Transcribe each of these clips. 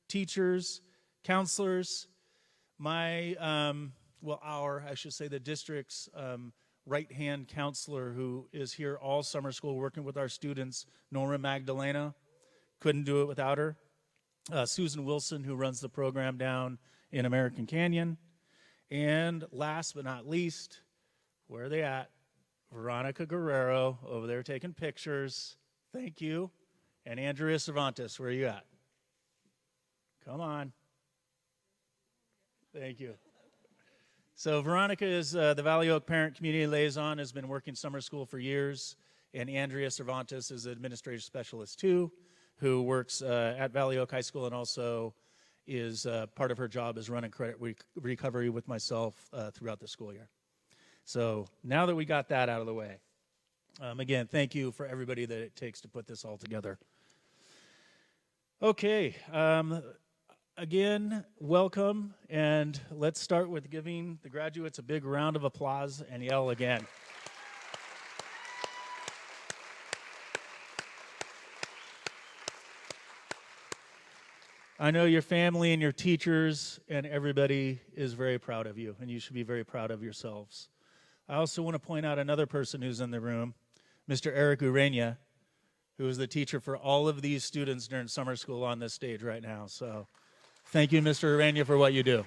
teachers, counselors, I should say the district's right-hand counselor who is here all summer school working with our students, Norma Magdalena. Couldn't do it without her. Susan Wilson, who runs the program down in American Canyon. And last but not least, where are they at? Veronica Guerrero over there taking pictures. Thank you. And Andrea Cervantes, where are you at? Come on. Thank you. So Veronica is the Valley Oak Parent Community Liaison, has been working summer school for years, and Andrea Cervantes is an administrative specialist too, who works at Valley Oak High School and also is part of her job is running credit recovery with myself throughout the school year. So now that we got that out of the way, again, thank you for everybody that it takes to put this all together. Okay. Again, welcome, and let's start with giving the graduates a big round of applause and yell again. I know your family and your teachers and everybody is very proud of you, and you should be very proud of yourselves. I also want to point out another person who's in the room, Mr. Eric Urania, who is the teacher for all of these students during summer school on this stage right now. So thank you, Mr. Urania, for what you do.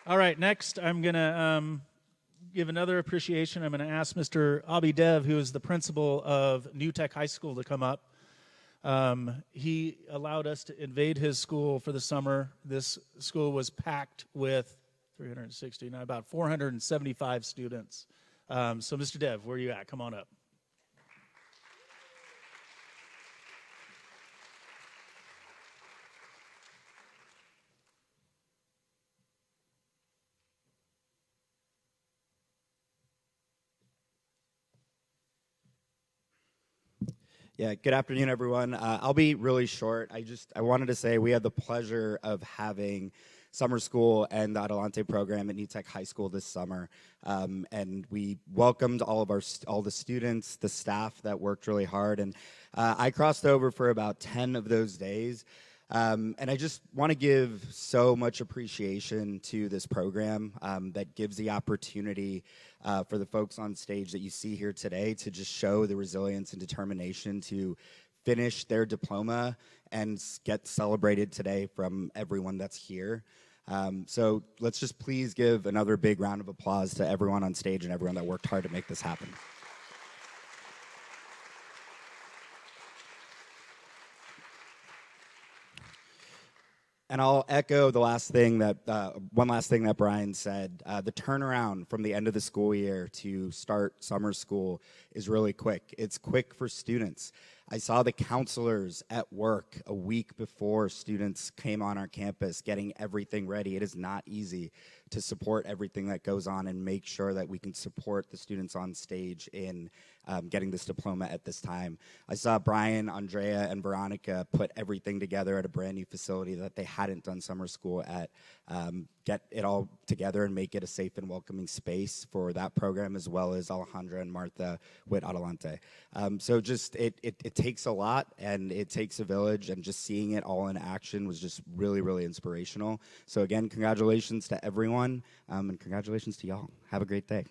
All right, next I'm going to give another appreciation. I'm going to ask Mr. Abhi Dev, who is the principal of New Tech High School, to come up. He allowed us to invade his school for the summer. This school was packed with 360, now about 475 students. So Mr. Dev, where are you at? Come on up. Yeah, good afternoon, everyone. I'll be really short. I wanted to say we had the pleasure of having summer school and the Adelante program at New Tech High School this summer, and we welcomed all the students, the staff that worked really hard, and I crossed over for about 10 of those days. And I just want to give so much appreciation to this program that gives the opportunity for the folks on stage that you see here today to just show the resilience and determination to finish their diploma and get celebrated today from everyone that's here. So let's just please give another big round of applause to everyone on stage and everyone that worked hard to make this happen. And I'll echo the one last thing that Brian said. The turnaround from the end of the school year to start summer school is really quick. It's quick for students. I saw the counselors at work a week before students came on our campus getting everything ready. It is not easy to support everything that goes on and make sure that we can support the students on stage in getting this diploma at this time. I saw Brian, Andrea, and Veronica put everything together at a brand new facility that they hadn't done summer school at, get it all together and make it a safe and welcoming space for that program, as well as Alejandra and Martha with Adelante. So just it takes a lot and it takes a village, and just seeing it all in action was just really, really inspirational. So again, congratulations to everyone, and congratulations to y'all. Have a great day.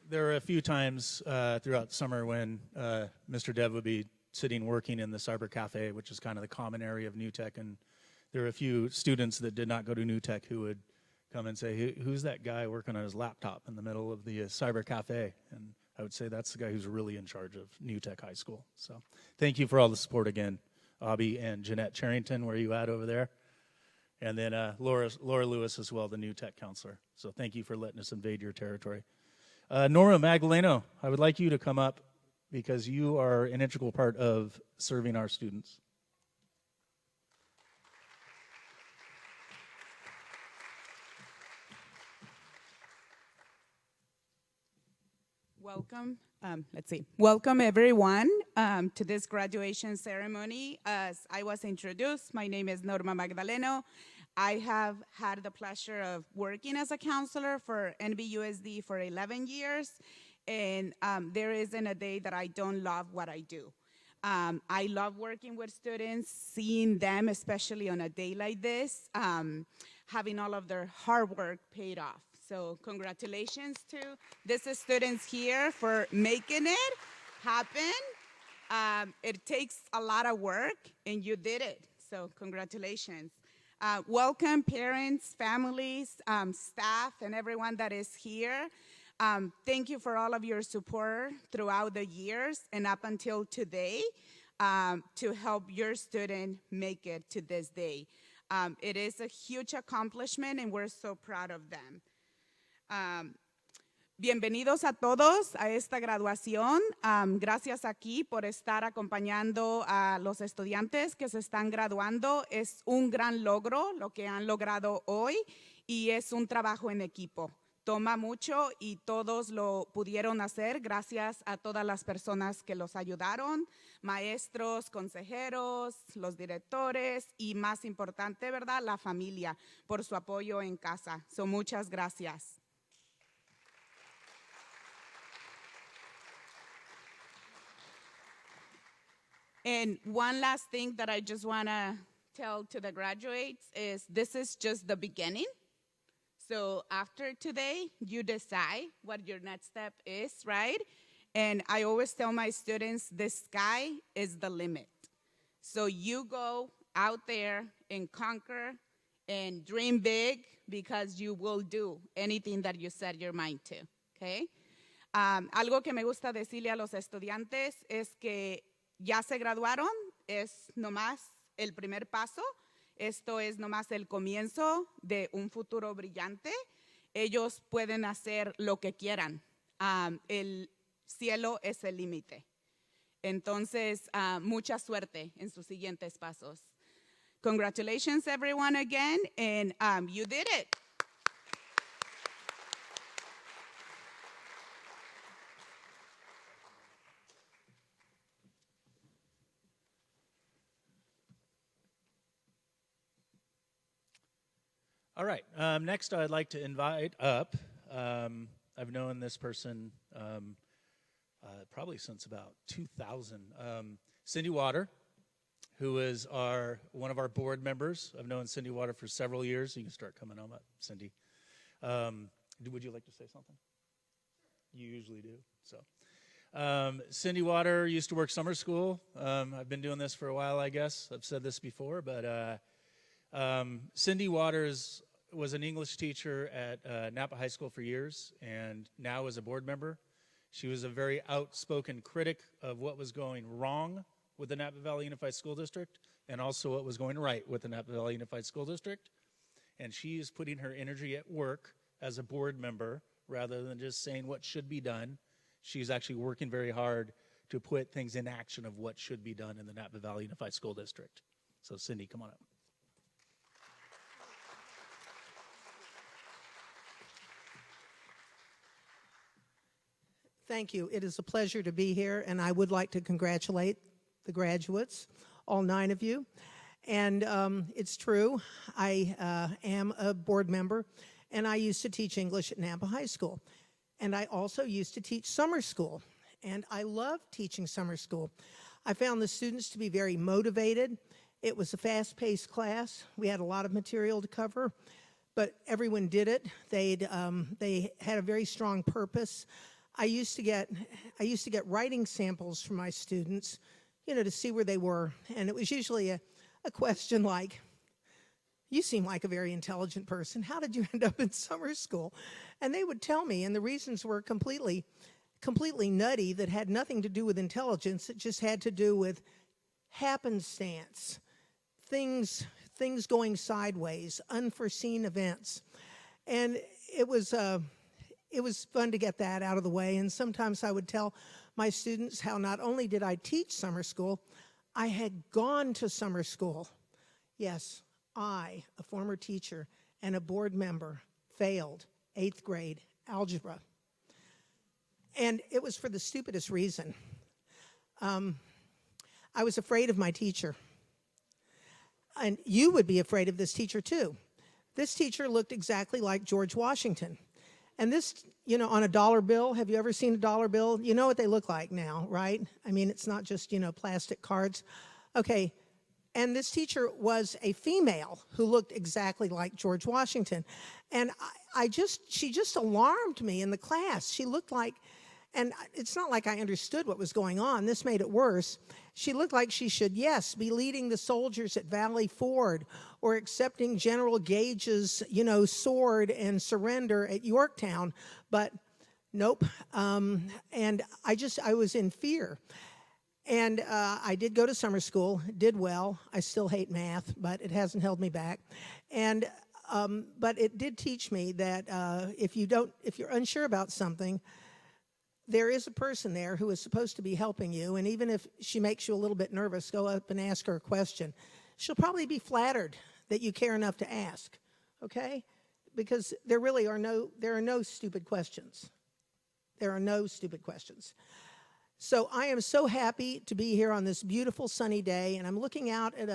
There were a few times throughout summer when Mr. Dev would be sitting working in the cyber cafe, which is kind of the common area of New Tech, and there were a few students that did not go to New Tech who would come and say, hey, who's that guy working on his laptop in the middle of the cyber cafe? And I would say that's the guy who's really in charge of New Tech High School. So thank you for all the support again, Abhi and Jeanette Charrington, where are you at over there? And then Laura Lewis as well, the New Tech counselor. So thank you for letting us invade your territory. Norma Magdaleno, I would like you to come up because you are an integral part of serving our students. Welcome. Welcome everyone to this graduation ceremony. As I was introduced, my name is Norma Magdaleno. I have had the pleasure of working as a counselor for NVUSD for 11 years, and there isn't a day that I don't love what I do. I love working with students, seeing them, especially on a day like this, having all of their hard work paid off. So congratulations to these students here for making it happen. It takes a lot of work, and you did it. So congratulations. Welcome parents, families, staff, and everyone that is here. Thank you for all of your support throughout the years and up until today to help your student make it to this day. It is a huge accomplishment, and we're so proud of them. Bienvenidos a todos a esta graduación. Gracias aquí por estar acompañando a los estudiantes que se están graduando. Es un gran logro lo que han logrado hoy y es un trabajo en equipo. Toma mucho y todos lo pudieron hacer gracias a todas las personas que los ayudaron, maestros, consejeros, los directores y más importante, ¿verdad? La familia por su apoyo en casa. So, muchas gracias. And one last thing that I just want to tell to the graduates is this is just the beginning. So after today, you decide what your next step is, right? And I always tell my students, the sky is the limit. So you go out there and conquer and dream big because you will do anything that you set your mind to, okay? Algo que me gusta decirle a los estudiantes es que ya se graduaron, es nomás el primer paso. Esto es nomás el comienzo de un futuro brillante. Ellos pueden hacer lo que quieran. El cielo es el límite. Entonces, mucha suerte en sus siguientes pasos. Congratulations, everyone, again, and you did it. All right, next I'd like to invite up, I've known this person probably since about 2000, Cindy Water, who is one of our board members. I've known Cindy Water for several years. You can start coming on up, Cindy. Would you like to say something? You usually do, so. Cindy Water used to work summer school. I've been doing this for a while, I guess. I've said this before, but Cindy Waters was an English teacher at Napa High School for years and now is a board member. She was a very outspoken critic of what was going wrong with the Napa Valley Unified School District and also what was going right with the Napa Valley Unified School District. And she is putting her energy at work as a board member rather than just saying what should be done. She's actually working very hard to put things in action of what should be done in the Napa Valley Unified School District. So Cindy, come on up. Thank you. It is a pleasure to be here, and I would like to congratulate the graduates, all 9 of you. And it's true, I am a board member, and I used to teach English at Napa High School. And I also used to teach summer school, and I love teaching summer school. I found the students to be very motivated. It was a fast-paced class. We had a lot of material to cover, but everyone did it. They had a very strong purpose. I used to get writing samples from my students, to see where they were. And it was usually a question like, you seem like a very intelligent person. How did you end up in summer school? And they would tell me, and the reasons were completely nutty that had nothing to do with intelligence. It just had to do with happenstance, things going sideways, unforeseen events. And it was fun to get that out of the way, and sometimes I would tell my students how not only did I teach summer school, I had gone to summer school. Yes, I, a former teacher and a board member, failed 8th grade algebra. And it was for the stupidest reason. I was afraid of my teacher. and you would be afraid of this teacher too. This teacher looked exactly like George Washington. And this, on a dollar bill, have you ever seen a dollar bill? You know what they look like now, right? I mean, it's not just, plastic cards. Okay, and this teacher was a female who looked exactly like George Washington. And she just alarmed me in the class. She looked like, and it's not like I understood what was going on. This made it worse. She looked like she should, yes, be leading the soldiers at Valley Ford or accepting General Gage's, sword and surrender at Yorktown. But nope. And I was in fear. And I did go to summer school, did well. I still hate math, but it hasn't held me back. And but it did teach me that if you're unsure about something, there is a person there who is supposed to be helping you. And even if she makes you a little bit nervous, go up and ask her a question. She'll probably be flattered that you care enough to ask, okay? Because there are no stupid questions. There are no stupid questions. So I am so happy to be here on this beautiful sunny day, and I'm looking out at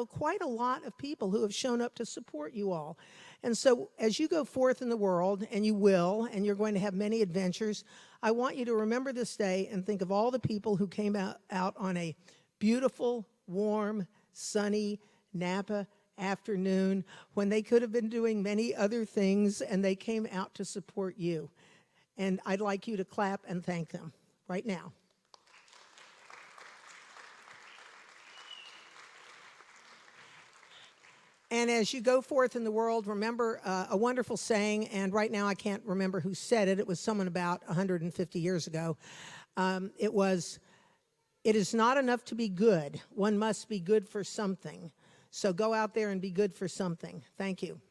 quite a lot of people who have shown up to support you all. And so as you go forth in the world, and you will, and you're going to have many adventures, I want you to remember this day and think of all the people who came out on a beautiful, warm, sunny Napa afternoon when they could have been doing many other things, and they came out to support you. And I'd like you to clap and thank them right now. And as you go forth in the world, remember a wonderful saying, and right now I can't remember who said it. It was someone about 150 years ago. It was, "It is not enough to be good. One must be good for something. So go out there and be good for something." Thank you.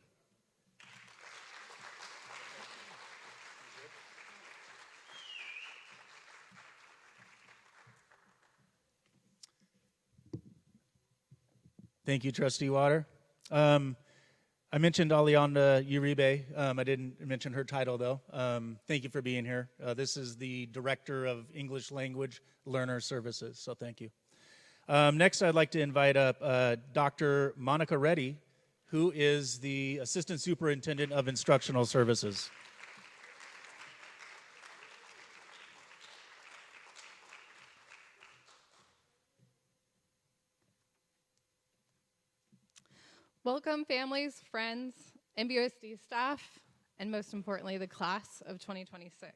Thank you, Trustee Water. I mentioned Alianda Uribe. I didn't mention her title, though. Thank you for being here. This is the Director of English Language Learner Services, so thank you. Next, I'd like to invite up Dr. Monica Reddy, who is the Assistant Superintendent of Instructional Services. Welcome, families, friends, NVUSD staff, and most importantly, the class of 2026.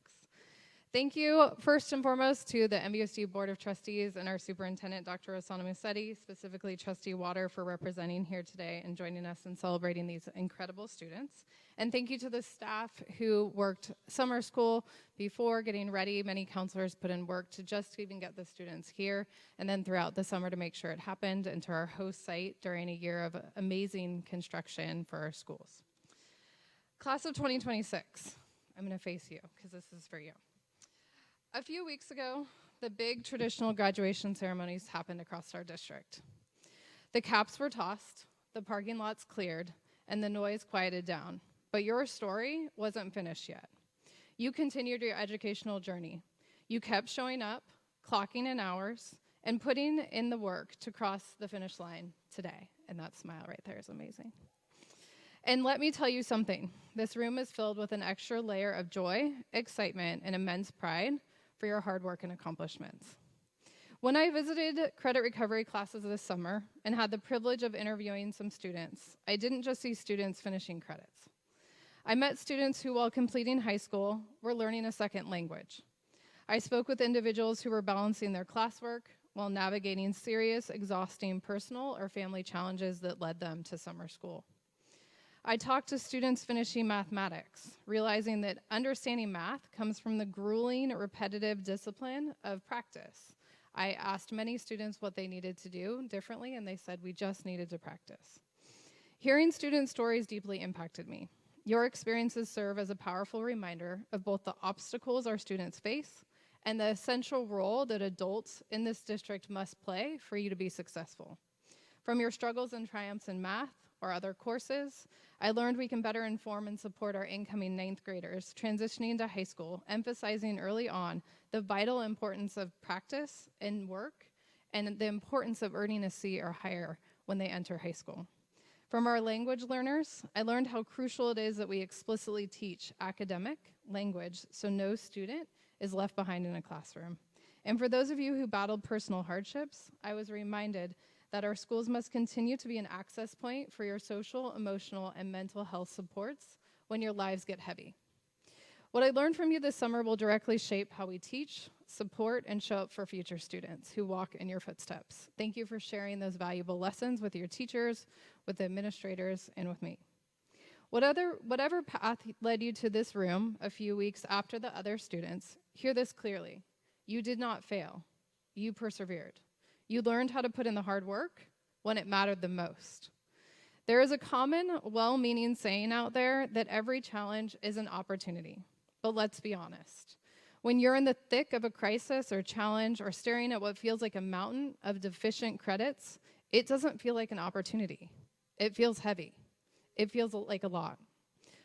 Thank you, first and foremost, to the NVUSD Board of Trustees and our Superintendent, Dr. Rossana Musetti, specifically Trustee Water, for representing here today and joining us in celebrating these incredible students. And thank you to the staff who worked summer school before getting ready. Many counselors put in work to just even get the students here, and then throughout the summer to make sure it happened, and to our host site during a year of amazing construction for our schools. Class of 2026, I'm gonna face you, because this is for you. A few weeks ago, the big traditional graduation ceremonies happened across our district. The caps were tossed, the parking lots cleared, and the noise quieted down. But your story wasn't finished yet. You continued your educational journey. You kept showing up, clocking in hours, and putting in the work to cross the finish line today. And that smile right there is amazing. And let me tell you something. This room is filled with an extra layer of joy, excitement, and immense pride for your hard work and accomplishments. When I visited credit recovery classes this summer and had the privilege of interviewing some students, I didn't just see students finishing credits. I met students who, while completing high school, were learning a second language. I spoke with individuals who were balancing their classwork while navigating serious, exhausting personal or family challenges that led them to summer school. I talked to students finishing mathematics, realizing that understanding math comes from the grueling, repetitive discipline of practice. I asked many students what they needed to do differently, and they said we just needed to practice. Hearing student stories deeply impacted me. Your experiences serve as a powerful reminder of both the obstacles our students face and the essential role that adults in this district must play for you to be successful. From your struggles and triumphs in math or other courses, I learned we can better inform and support our incoming 9th graders transitioning into high school, emphasizing early on the vital importance of practice and work and the importance of earning a C or higher when they enter high school. From our language learners, I learned how crucial it is that we explicitly teach academic language so no student is left behind in a classroom. And for those of you who battled personal hardships, I was reminded that our schools must continue to be an access point for your social, emotional, and mental health supports when your lives get heavy. What I learned from you this summer will directly shape how we teach, support, and show up for future students who walk in your footsteps. Thank you for sharing those valuable lessons with your teachers, with the administrators, and with me. Whatever path led you to this room a few weeks after the other students, hear this clearly. You did not fail. You persevered. You learned how to put in the hard work when it mattered the most. There is a common, well-meaning saying out there that every challenge is an opportunity. But let's be honest. When you're in the thick of a crisis or challenge or staring at what feels like a mountain of deficient credits, it doesn't feel like an opportunity. It feels heavy. It feels like a lot.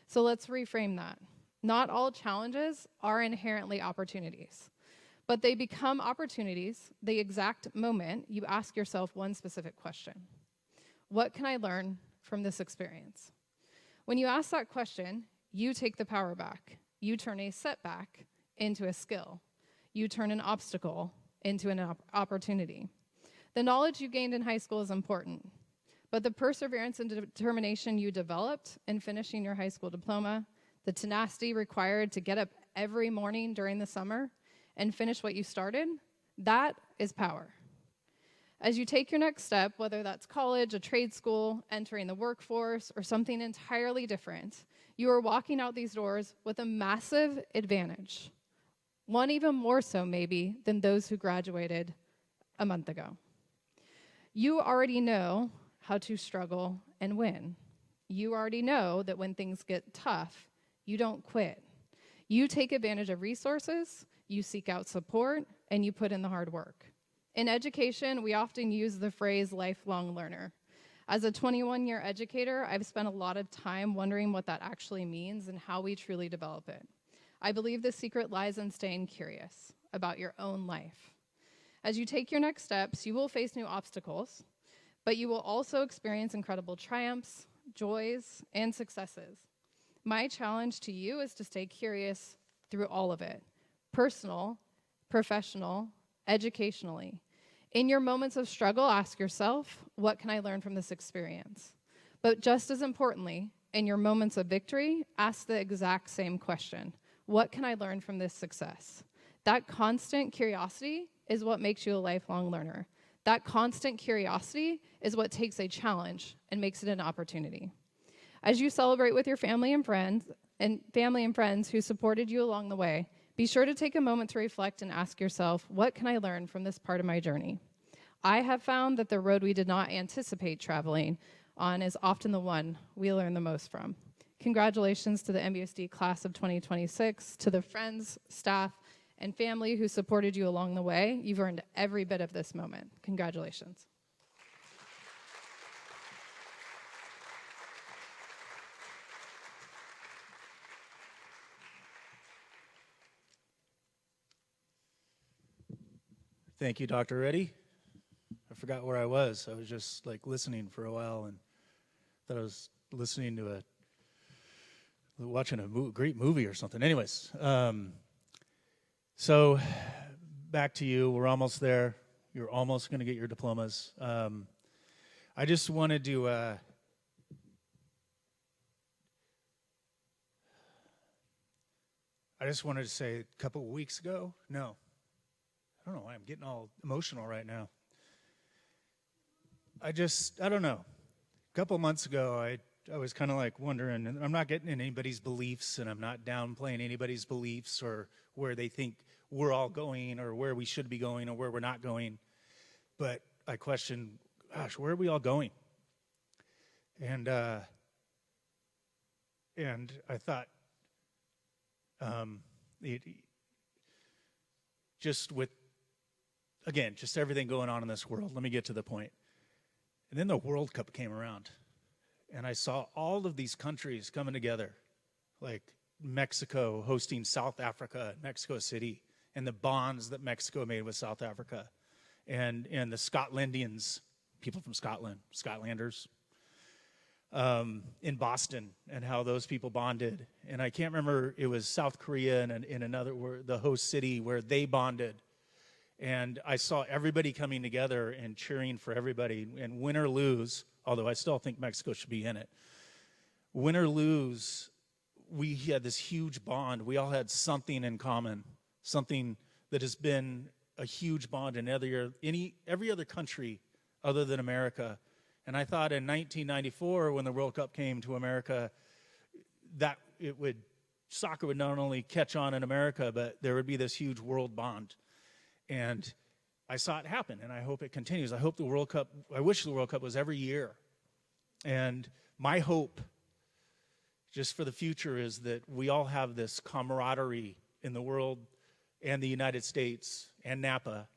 So let's reframe that. Not all challenges are inherently opportunities, but they become opportunities the exact moment you ask yourself one specific question. What can I learn from this experience? When you ask that question, you take the power back. You turn a setback into a skill. You turn an obstacle into an opportunity. The knowledge you gained in high school is important, but the perseverance and determination you developed in finishing your high school diploma, the tenacity required to get up every morning during the summer and finish what you started, that is power. As you take your next step, whether that's college, a trade school, entering the workforce, or something entirely different, you are walking out these doors with a massive advantage. One even more so, maybe, than those who graduated a month ago. You already know how to struggle and win. You already know that when things get tough, you don't quit. You take advantage of resources, you seek out support, and you put in the hard work. In education, we often use the phrase lifelong learner. As a 21-year educator, I've spent a lot of time wondering what that actually means and how we truly develop it. I believe the secret lies in staying curious about your own life. As you take your next steps, you will face new obstacles, but you will also experience incredible triumphs, joys, and successes. My challenge to you is to stay curious through all of it, personal, professional, educationally. In your moments of struggle, ask yourself, what can I learn from this experience? But just as importantly, in your moments of victory, ask the exact same question. What can I learn from this success? That constant curiosity is what makes you a lifelong learner. That constant curiosity is what takes a challenge and makes it an opportunity. As you celebrate with your family and friends who supported you along the way, be sure to take a moment to reflect and ask yourself, what can I learn from this part of my journey? I have found that the road we did not anticipate traveling on is often the one we learn the most from. Congratulations to the NVUSD class of 2026, to the friends, staff, and family who supported you along the way. You've earned every bit of this moment. Congratulations. Thank you, Dr. Reddy. I forgot where I was. I was just like listening for a while and thought I was listening to watching a great movie or something. Anyways, so back to you. We're almost there. You're almost going to get your diplomas. I just wanted to say a couple of weeks ago. No, I don't know why I'm getting all emotional right now. I don't know. A couple of months ago, I was kind of like wondering, and I'm not getting in anybody's beliefs, and I'm not downplaying anybody's beliefs or where they think we're all going or where we should be going or where we're not going. But I question, gosh, where are we all going? And I thought, just everything going on in this world. Let me get to the point. And then the World Cup came around, and I saw all of these countries coming together, like Mexico hosting South Africa, Mexico City, and the bonds that Mexico made with South Africa, and the Scotlandians, people from Scotland, Scotlanders, in Boston and how those people bonded. And I can't remember, it was South Korea and in another, the host city where they bonded. And I saw everybody coming together and cheering for everybody. And win or lose, although I still think Mexico should be in it, win or lose, we had this huge bond. We all had something in common, something that has been a huge bond in every other country other than America. And I thought in 1994, when the World Cup came to America, that soccer would not only catch on in America, but there would be this huge world bond. And I saw it happen, and I hope it continues. I wish the World Cup was every year. And my hope, just for the future, is that we all have this camaraderie in the world and the United States and Napa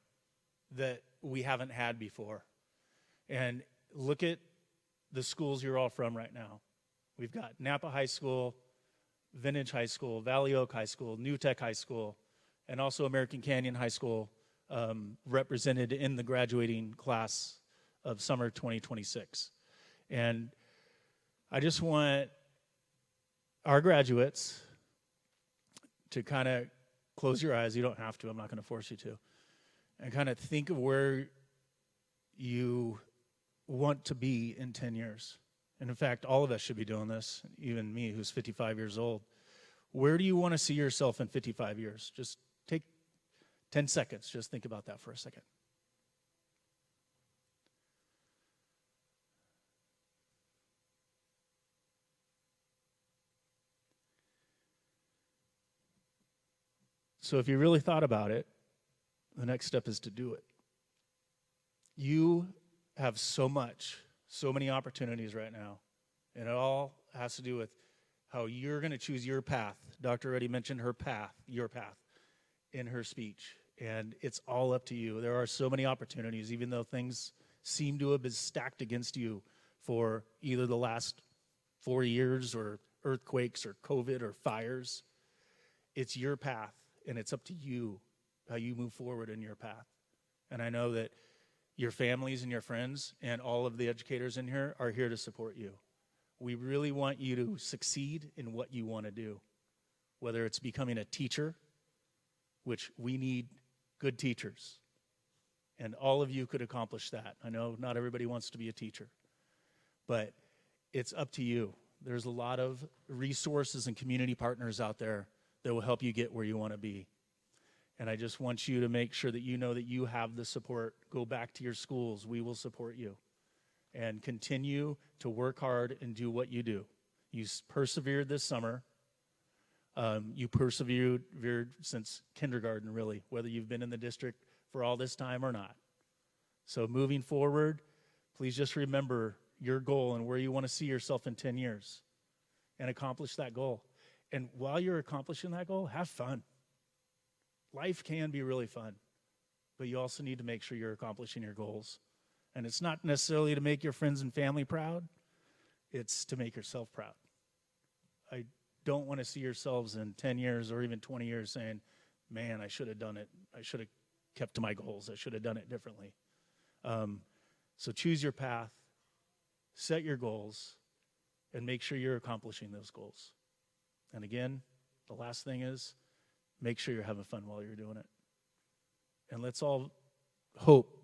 that we haven't had before. And look at the schools you're all from right now. We've got Napa High School, Vintage High School, Valley Oak High School, New Tech High School, and also American Canyon High School represented in the graduating class of summer 2026. And I just want our graduates to kind of close your eyes. You don't have to. I'm not going to force you to. And kind of think of where you want to be in 10 years. And in fact, all of us should be doing this, even me who's 55 years old. Where do you want to see yourself in 55 years? Just take 10 seconds. Just think about that for a second. So if you really thought about it, the next step is to do it. You have so many opportunities right now, and it all has to do with how you're going to choose your path. Dr. already mentioned her path, your path, in her speech, and it's all up to you. There are so many opportunities, even though things seem to have been stacked against you for either the last 4 years or earthquakes or COVID or fires. It's your path, and it's up to you how you move forward in your path. And I know that your families and your friends and all of the educators in here are here to support you. We really want you to succeed in what you want to do, whether it's becoming a teacher, which we need good teachers, and all of you could accomplish that. I know not everybody wants to be a teacher, but it's up to you. There's a lot of resources and community partners out there that will help you get where you want to be. And I just want you to make sure that you know that you have the support. Go back to your schools. We will support you. And continue to work hard and do what you do. You persevered this summer. You persevered since kindergarten, really, whether you've been in the district for all this time or not. So moving forward, please just remember your goal and where you want to see yourself in 10 years and accomplish that goal. And while you're accomplishing that goal, have fun. Life can be really fun, but you also need to make sure you're accomplishing your goals. And it's not necessarily to make your friends and family proud. It's to make yourself proud. I don't want to see yourselves in 10 years or even 20 years saying, man, I should have done it. I should have kept to my goals. I should have done it differently. So choose your path, set your goals, and make sure you're accomplishing those goals. And again, the last thing is, make sure you're having fun while you're doing it. And let's all hope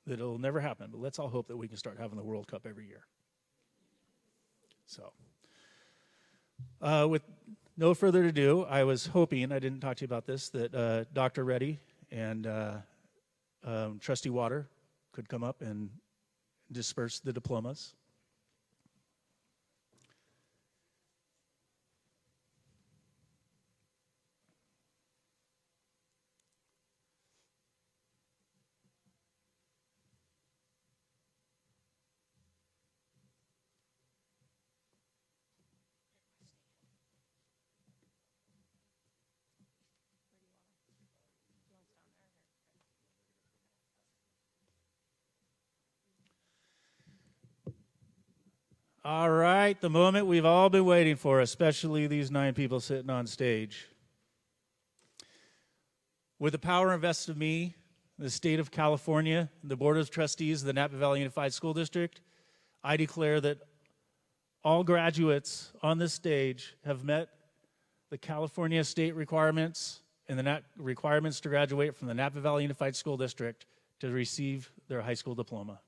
that it'll never happen, but let's all hope that we can start having the World Cup every year. So, with no further ado, I was hoping, I didn't talk to you about this, that Dr. Reddy and Trustee Water could come up and disperse the diplomas. All right, the moment we've all been waiting for, especially these 9 people sitting on stage. With the power invested in me, the state of California, the Board of Trustees of the Napa Valley Unified School District, I declare that all graduates on this stage have met the California state requirements and the requirements to graduate from the Napa Valley Unified School District to receive their high school diploma.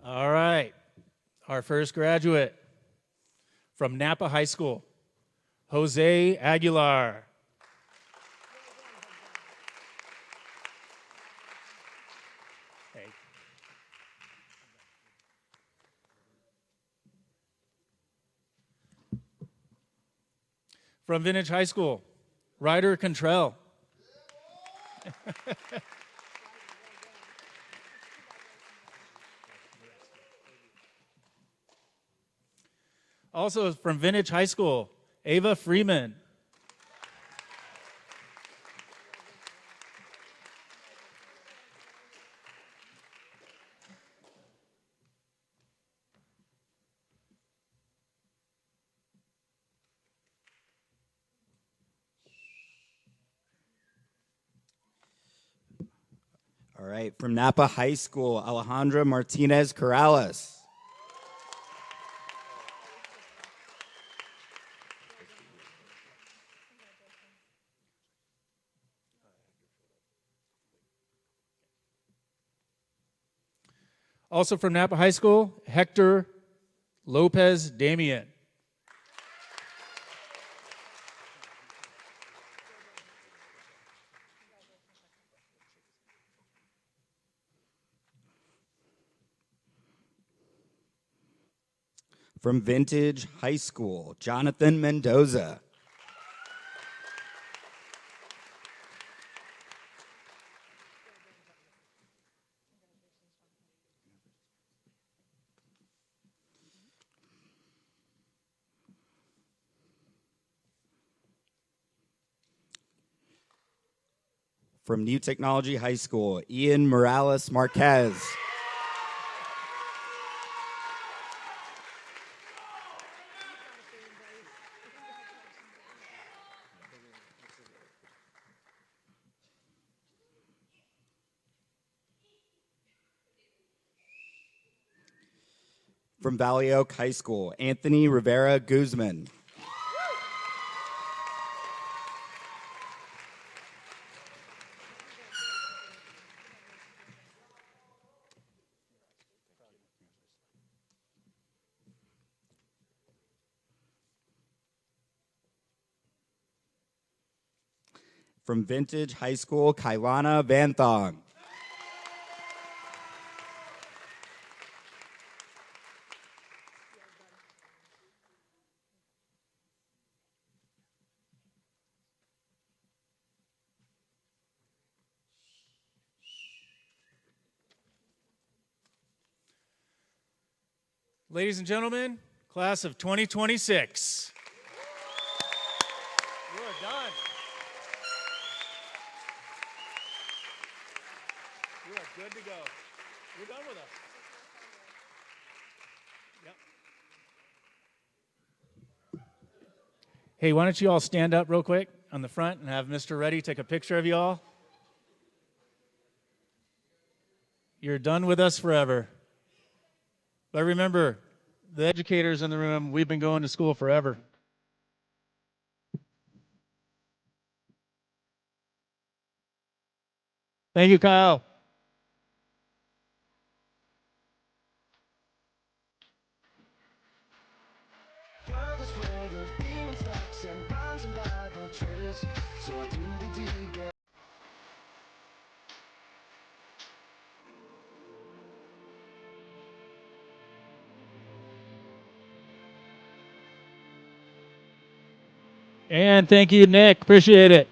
All right, our first graduate from Napa High School, Jose Aguilar. Hey. From Vintage High School, Ryder Contrell. Also from Vintage High School, Ava Freeman. All right, from Napa High School, Alejandra Martinez Corrales. Also from Napa High School, Hector Lopez Damian. From Vintage High School, Jonathan Mendoza. From New Technology High School, Ian Morales Marquez. From Valley Oak High School, Anthony Rivera Guzman. From Vintage High School, Kailana Van Thong. Ladies and gentlemen, class of 2026. You are done. You are good to go. You're done with us. Yep. Hey, why don't you all stand up real quick on the front and have Mr. Reddy take a picture of you all? You're done with us forever. But remember, the educators in the room, we've been going to school forever. Thank you, Kyle. And thank you, Nick. Appreciate it.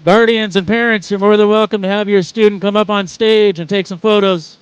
Guardians and parents, you're more than welcome to have your student come up on stage and take some photos.